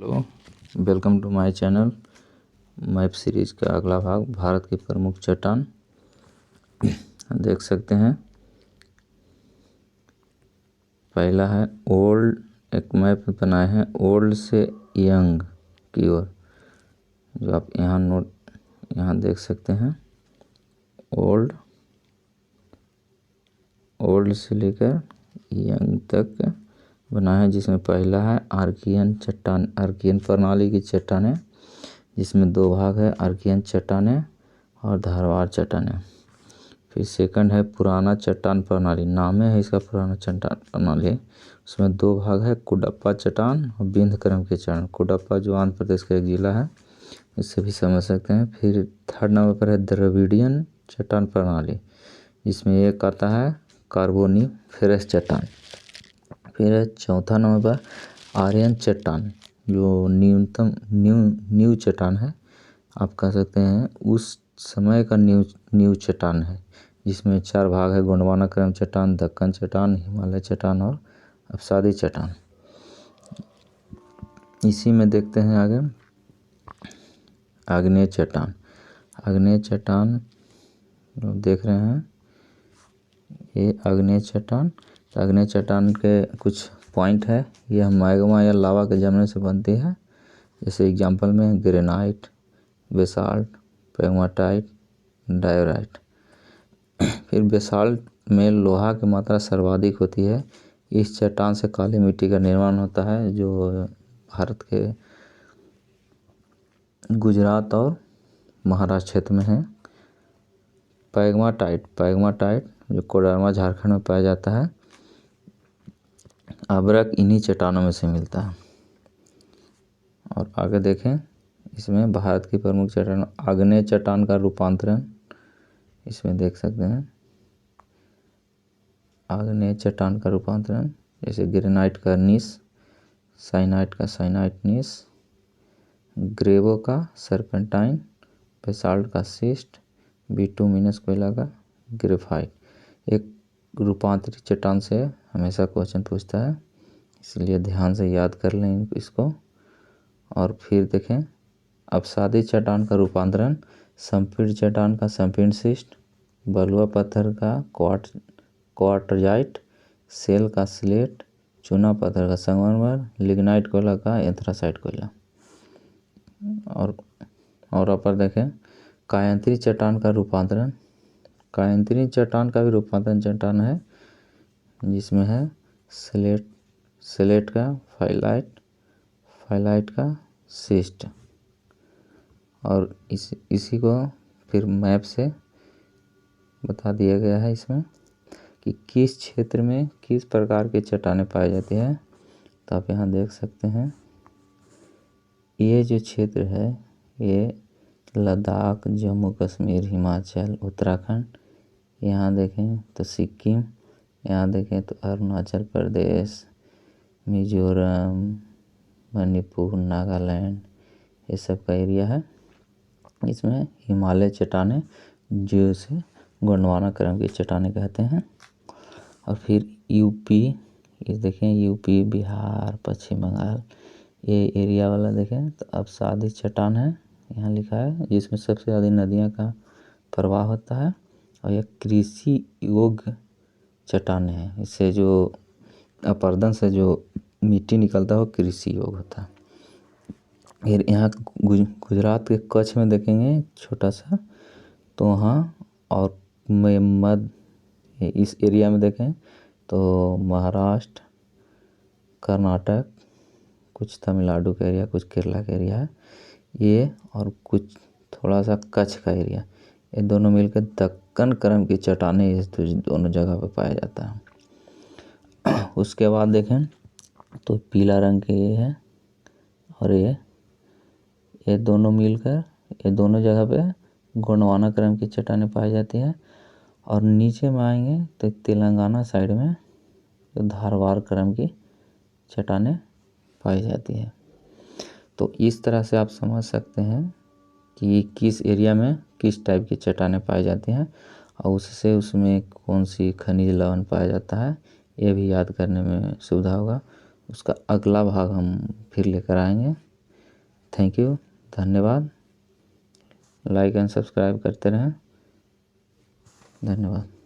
Hello, welcome to my channel. Map series का अगला भाग भारत की प्रमुख चट्टान देख सकते हैं। पहला है ओल्ड, एक मैप बनाए हैं ओल्ड से यंग की ओर, जो आप यहाँ देख सकते हैं। ओल्ड से लेकर यंग तक बना है, जिसमें पहला है आर्कियन चट्टान, आर्कियन प्रणाली की चट्टानें, जिसमें दो भाग है, आर्कियन चट्टानें और धारवाड़ चट्टानें। फिर सेकंड है पुराना चट्टान प्रणाली, नाम है इसका पुराना चट्टान प्रणाली। उसमें दो भाग है, कुडप्पा चट्टान और विंध्यक्रम के चट्टान। कुडप्पा जो आंध्र प्रदेश का एक जिला है, इससे भी समझ सकते हैं। फिर थर्ड नंबर पर है द्रविडियन चट्टान प्रणाली, जिसमें एक आता है कार्बोनिफेरस चट्टान। फिर चौथा नंबर पर आर्यन चट्टान, जो न्यूनतम न्यू चट्टान है, आप कह सकते हैं उस समय का न्यू चट्टान है, जिसमें चार भाग है, गोंडवाना चट्टान, दक्कन चट्टान, हिमालय चट्टान और अवसादी चट्टान। इसी में देखते हैं आगे आग्नेय चट्टान। आग्नेय चट्टान देख रहे हैं, ये आग्नेय चट्टान। आग्नेय चट्टान के कुछ पॉइंट है, यह मैग्मा या लावा के जमने से बनती है। जैसे एग्जांपल में ग्रेनाइट, बेसाल्ट, पेगमाटाइट, डायोराइट। फिर बेसाल्ट में लोहा की मात्रा सर्वाधिक होती है। इस चट्टान से काली मिट्टी का निर्माण होता है, जो भारत के गुजरात और महाराष्ट्र क्षेत्र में है। पैग्माटाइट जो कोडरमा झारखंड में पाया जाता है, अभ्रक इन्हीं चट्टानों में से मिलता है। और आगे देखें, इसमें भारत की प्रमुख चट्टान आग्नेय चट्टान का रूपांतरण, इसमें देख सकते हैं आग्नेय चट्टान का रूपांतरण, जैसे ग्रेनाइट का नीस, साइनाइट का साइनाइट नीस, ग्रेवो का सर्पेंटाइन, बेसाल्ट का सिस्ट, बिटुमिनस कोयला का ग्रेफाइट। एक रूपांतरित चट्टान से हमेशा क्वेश्चन पूछता है, इसलिए ध्यान से याद कर लें इसको। और फिर देखें अवसादी चट्टान का रूपांतरण, संपीड़ित चट्टान का संपीड़ित सिस्ट, बलुआ पत्थर का क्वार्टजाइट, सेल का स्लेट, चूना पत्थर का संगमरमर, लिग्नाइट कोयला का एंथ्रासाइट कोयला। और ऊपर देखें कायांतरी चट्टान का रूपांतरण। कायांतरी चट्टान का भी रूपांतरण चट्टान है, जिसमें है स्लेट का फाइलाइट का सिस्ट। और इसी को फिर मैप से बता दिया गया है इसमें कि किस क्षेत्र में किस प्रकार की चट्टानें पाई जाती है। तो आप यहाँ देख सकते हैं, ये जो क्षेत्र है, ये लद्दाख, जम्मू कश्मीर, हिमाचल, उत्तराखंड, यहाँ देखें तो सिक्किम, यहाँ देखें तो अरुणाचल प्रदेश, मिजोरम, मणिपुर, नागालैंड, ये सब का एरिया है। इसमें हिमालय चट्टानें, जो से गोंडवाना क्रम की चट्टानें कहते हैं। और फिर यूपी, ये देखें यूपी, बिहार, पश्चिम बंगाल, ये एरिया वाला देखें तो अवसादी चट्टान है, यहाँ लिखा है, जिसमें सबसे ज़्यादा नदियाँ का प्रवाह होता है। और यह कृषि योग्य चट्टानें हैं, इससे जो अपरदन से जो मिट्टी निकलता है वो कृषि योग्य होता है। फिर यहाँ गुजरात के कच्छ में देखेंगे छोटा सा, तो वहाँ और मध्य इस एरिया में देखें तो महाराष्ट्र, कर्नाटक, कुछ तमिलनाडु का एरिया, कुछ केरला का एरिया है ये, और कुछ थोड़ा सा कच्छ का एरिया, ये दोनों मिलकर दक्कन क्रम की चट्टानें इस दोनों जगह पर पाया जाता है। उसके बाद देखें तो पीला रंग के ये है, और ये दोनों मिलकर ये दोनों जगह पे गोंडवाना क्रम की चट्टानें पाई जाती है। और नीचे में आएंगे तो तेलंगाना साइड में तो धारवाड़ क्रम की चट्टानें पाई जाती है। तो इस तरह से आप समझ सकते हैं कि किस एरिया में किस टाइप की चट्टानें पाई जाती हैं, और उससे उसमें कौन सी खनिज लवण पाया जाता है, ये भी याद करने में सुविधा होगा। उसका अगला भाग हम फिर लेकर आएंगे। थैंक यू, धन्यवाद। लाइक एंड सब्सक्राइब करते रहें। धन्यवाद।